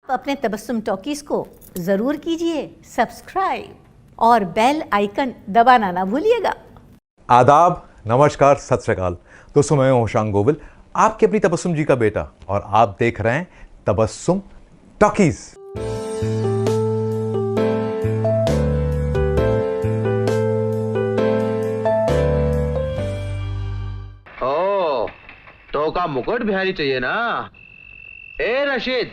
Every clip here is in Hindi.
अपने तबस्सुम टॉकीज को जरूर कीजिए सब्सक्राइब और बेल आइकन दबाना ना भूलिएगा। आदाब, नमस्कार, सत श्री अकाल। दोस्तों, मैं हूं होशांग गोविल, आपके अपनी तबस्सुम जी का बेटा, और आप देख रहे हैं तबस्सुम टॉकीज। ओ, तो का मुकुट बिहारी चाहिए ना? ए रशीद,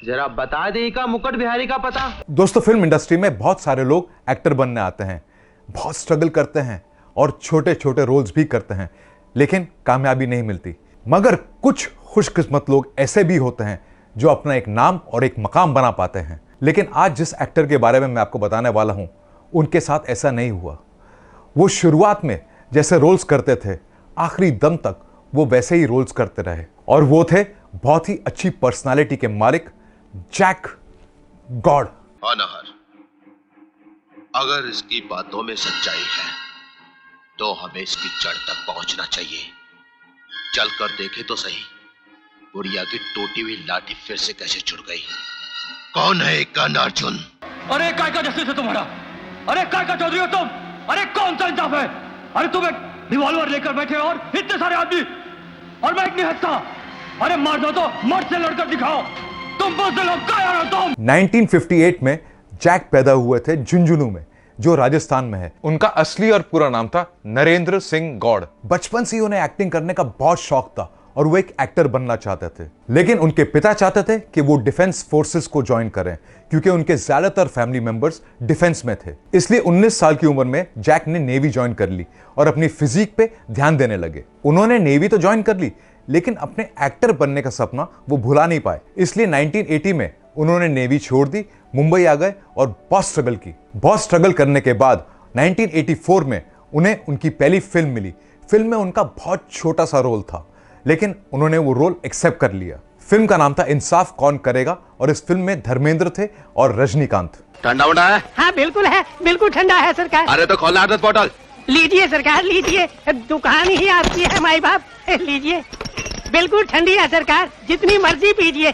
जरा बता दे का मुकुट बिहारी का पता। दोस्तों, फिल्म इंडस्ट्री में बहुत सारे लोग एक्टर बनने आते हैं, बहुत स्ट्रगल करते हैं और छोटे छोटे रोल्स भी करते हैं, लेकिन कामयाबी नहीं मिलती। मगर कुछ खुशकिस्मत लोग ऐसे भी होते हैं जो अपना एक नाम और एक मकाम बना पाते हैं। लेकिन आज जिस एक्टर के बारे में मैं आपको बताने वाला हूं, उनके साथ ऐसा नहीं हुआ। वो शुरुआत में जैसे रोल्स करते थे, आखिरी दम तक वो वैसे ही रोल्स करते रहे, और वो थे बहुत ही अच्छी पर्सनालिटी के मालिक जैक गॉड। अनहर, अगर इसकी बातों में सच्चाई है तो हमें इसकी जड़ तक पहुंचना चाहिए। चलकर देखे तो सही, बुढ़िया की टूटी हुई लाठी फिर से कैसे जुड़ गई। कौन है कर्ण अर्जुन? अरे काय का जस्टिस है तुम्हारा? अरे काय का चौधरी हो तुम? अरे कौन सा इंसाफ है? अरे तुम एक रिवॉल्वर लेकर बैठे हो और इतने सारे आदमी, और मैं एक निहत्था। अरे मार दो तो मर्द से लड़कर दिखाओ। तुम बुज़दिल हो, कायर हो तुम। 1958 में जैक पैदा हुए थे झुंझुनू में, जो राजस्थान में है। उनका असली और पूरा नाम था नरेंद्र सिंह गौड़। बचपन से ही उन्हें एक्टिंग करने का बहुत शौक था और वो एक एक्टर बनना चाहते थे। लेकिन उनके पिता चाहते थे कि वो डिफेंस फोर्सेस को ज्वाइन करें, क्योंकि उनके ज्यादातर फैमिली मेंबर्स डिफेंस में थे। इसलिए 19 साल की उम्र में जैक ने नेवी ज्वाइन कर ली और अपनी फिजिक पे ध्यान देने लगे। उन्होंने नेवी तो ज्वाइन कर ली, लेकिन अपने एक्टर बनने का सपना वो भुला नहीं पाए। इसलिए 1980 में उन्होंने नेवी छोड़ दी, मुंबई आ गए और बहुत स्ट्रगल की। बहुत स्ट्रगल करने के बाद 1984 में उन्हें उनकी पहली फिल्म मिली। फिल्म में उनका बहुत छोटा सा रोल था, लेकिन उन्होंने वो रोल एक्सेप्ट कर लिया। फिल्म का नाम था इंसाफ कौन करेगा, और इस फिल्म में धर्मेंद्र थे और रजनीकांत। ठंडा उड़ा है? हाँ बिल्कुल है, बिल्कुल ठंडा है सरकार। अरे तो खोलना 8 बोतल। लीजिए सरकार, लीजिए, दुकान ही आपकी है माई बाप, लीजिए। बिल्कुल ठंडी है सरकार, जितनी मर्जी पीजिए।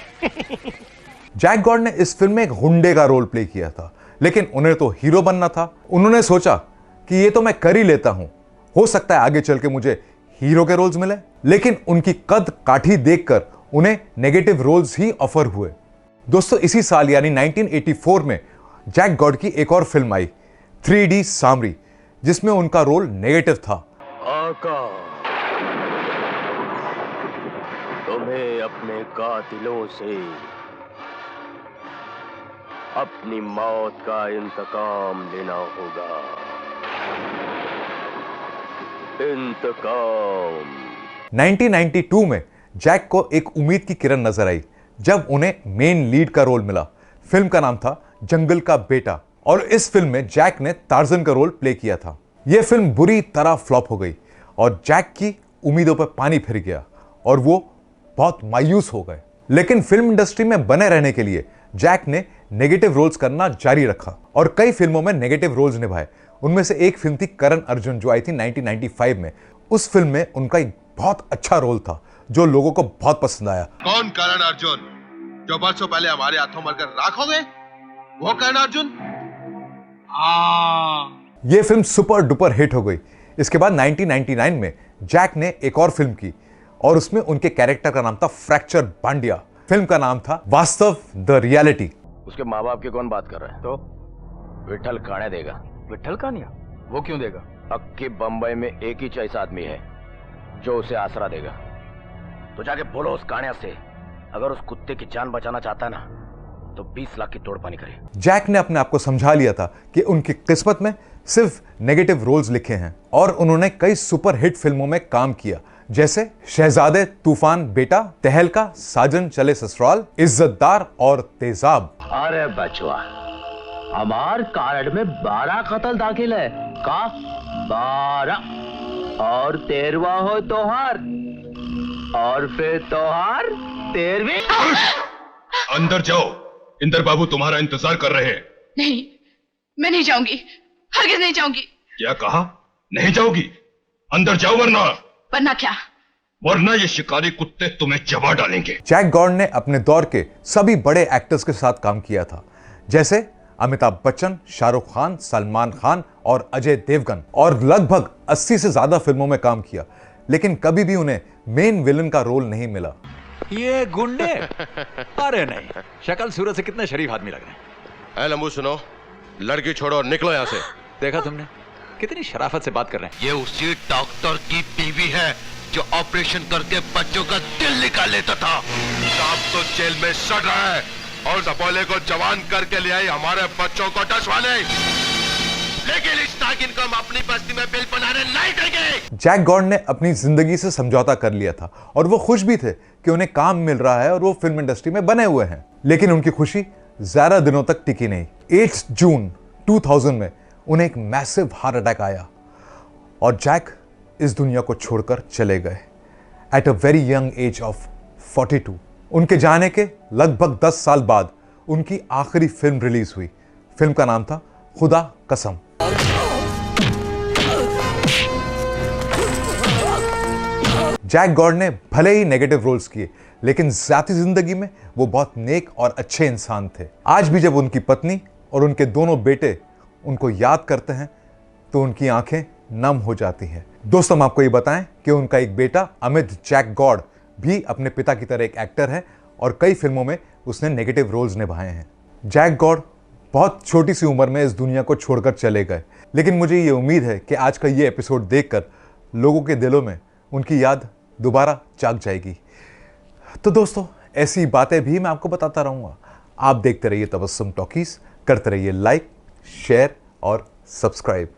जैक गॉड ने इस फिल्म में एक गुंडे का रोल प्ले किया था, लेकिन उन्हें तो हीरो बनना था। उन्होंने सोचा कि ये तो मैं कर ही लेता हूं, हो सकता है आगे चल के मुझे हीरो के रोल्स मिले। लेकिन उनकी कद काठी देखकर उन्हें नेगेटिव रोल्स ही ऑफर हुए। दोस्तों, इसी साल यानी 1984 में जैक गॉड की एक और फिल्म आई, 3D सामरी, जिसमें उनका रोल नेगेटिव था। आका, तुम्हें अपने कातिलों से अपनी मौत का इंतकाम लेना होगा। इंतकाम। 1992 में जैक को एक उम्मीद की किरण नजर आई जब उन्हें मेन लीड का रोल मिला। फिल्म का नाम था जंगल का बेटा, और इस फिल्म में जैक ने टार्जन का रोल प्ले किया था। यह फिल्म बुरी तरह फ्लॉप हो गई और जैक की उम्मीदों पर पानी फिर गया और वो बहुत मायूस हो गए। लेकिन फिल्म इंडस्ट्री में बने रहने के लिए जैक ने नेगेटिव रोल्स करना जारी रखा और कई फिल्मों में नेगेटिव रोल्स निभाए। उनमें से एक फिल्म थी करण अर्जुन, जो आई थी 1995 में। उस फिल्म में उनका एक बहुत अच्छा रोल था जो लोगों को बहुत पसंद आया। कौन करण अर्जुन जो बरसों पहले हमारे हाथों मरकर राख हो गए? वो करण अर्जुन? यह फिल्म सुपर डुपर हिट हो गई। इसके बाद 1999 में जैक ने एक और फिल्म की और उसमें उनके कैरेक्टर का नाम था फ्रैक्चर बांडिया। फिल्म का नाम था वास्तव द रियलिटी। उसके माँ बाप की कौन बात कर रहा है? तो विठल खाने देगा। विठल कानिया? वो क्यों देगा? अक्की बंबई में एक ही ऐसा आदमी है जो उसे आसरा देगा। तो जाके बोलो उस कानिया से, अगर उस कुत्ते की जान बचाना चाहता है ना, तो 20 लाख की तोड़ पानी करे। जैक ने अपने आप को समझा लिया था कि उनकी किस्मत में सिर्फ नेगेटिव रोल्स लिखे हैं, और उन्होंने कई सुपर हिट फिल्मों में काम किया, जैसे शहजादे तूफान बेटा, तहलका, साजन चले ससुराल, इज्जतदार और तेजाब। अरे बचवा, हमार कार्ड में 12 कत्ल दाखिल है का? 12 और 13वां हो तोहार, और फिर तोहार 13वीं। अंदर जाओ, इंदर बाबू तुम्हारा इंतजार कर रहे हैं। नहीं, मैं नहीं जाऊंगी, हरगिज नहीं जाऊंगी। क्या कहा? नहीं जाओगी? अंदर जाओ वरना। वरना क्या? वरना ये शिकारी कुत्ते तुम्हें चबा डालेंगे। जैक गॉर्ड ने अपने दौर के सभी बड़े एक्टर्स के साथ काम किया था, जैसे अमिताभ बच्चन, शाहरुख खान, सलमान खान और अजय देवगन, और लगभग 80 से ज्यादा फिल्मों में काम किया, लेकिन कभी भी उन्हें मेन विलन का रोल नहीं मिला। ये गुंडे? अरे नहीं, शक्ल सूरत से कितने शरीफ आदमी लग रहे हैं। ए लंबू सुनो, लड़की छोड़ो और निकलो यहाँ से। देखा तुमने कितनी शराफत से बात कर रहे हैं। ये उसी डॉक्टर की बीवी है जो ऑपरेशन करके बच्चों का दिल निकाल लेता था। सांप तो जेल में सड़ रहा है और सपोले को जवान करके ले आई हमारे बच्चों को टसवाने, लेकिन इस नागिन को हम अपनी बस्ती में बिल बनाने नहीं देंगे। जैक गॉर्ड ने अपनी जिंदगी से समझौता कर लिया था और वो खुश भी थे कि उन्हें काम मिल रहा है और वो फिल्म इंडस्ट्री में बने हुए हैं, लेकिन उनकी खुशी ज्यादा दिनों तक टिकी नहीं। 8 जून 2000 में उन्हें एक मैसिव हार्ट अटैक आया और जैक इस दुनिया को छोड़कर चले गए at a very young age of 42। उनके जाने के लगभग 10 साल बाद उनकी आखिरी फिल्म रिलीज हुई। फिल्म का नाम था खुदा कसम। जैक गॉर्ड ने भले ही नेगेटिव रोल्स किए, लेकिन जाती जिंदगी में वो बहुत नेक और अच्छे इंसान थे। आज भी जब उनकी पत्नी और उनके दोनों बेटे उनको याद करते हैं तो उनकी आंखें नम हो जाती हैं। दोस्तों, हम आपको ये बताएं कि उनका एक बेटा अमित जैक गॉर्ड भी अपने पिता की तरह एक एक्टर है और कई फिल्मों में उसने नेगेटिव रोल्स निभाए हैं। जैक गॉर्ड बहुत छोटी सी उम्र में इस दुनिया को छोड़कर चले गए, लेकिन मुझे ये उम्मीद है कि आज का ये एपिसोड देखकर लोगों के दिलों में उनकी याद दोबारा जाग जाएगी। तो दोस्तों, ऐसी बातें भी मैं आपको बताता रहूँगा। आप देखते रहिए तबस्सुम टॉकीज, करते रहिए लाइक, शेयर और सब्सक्राइब।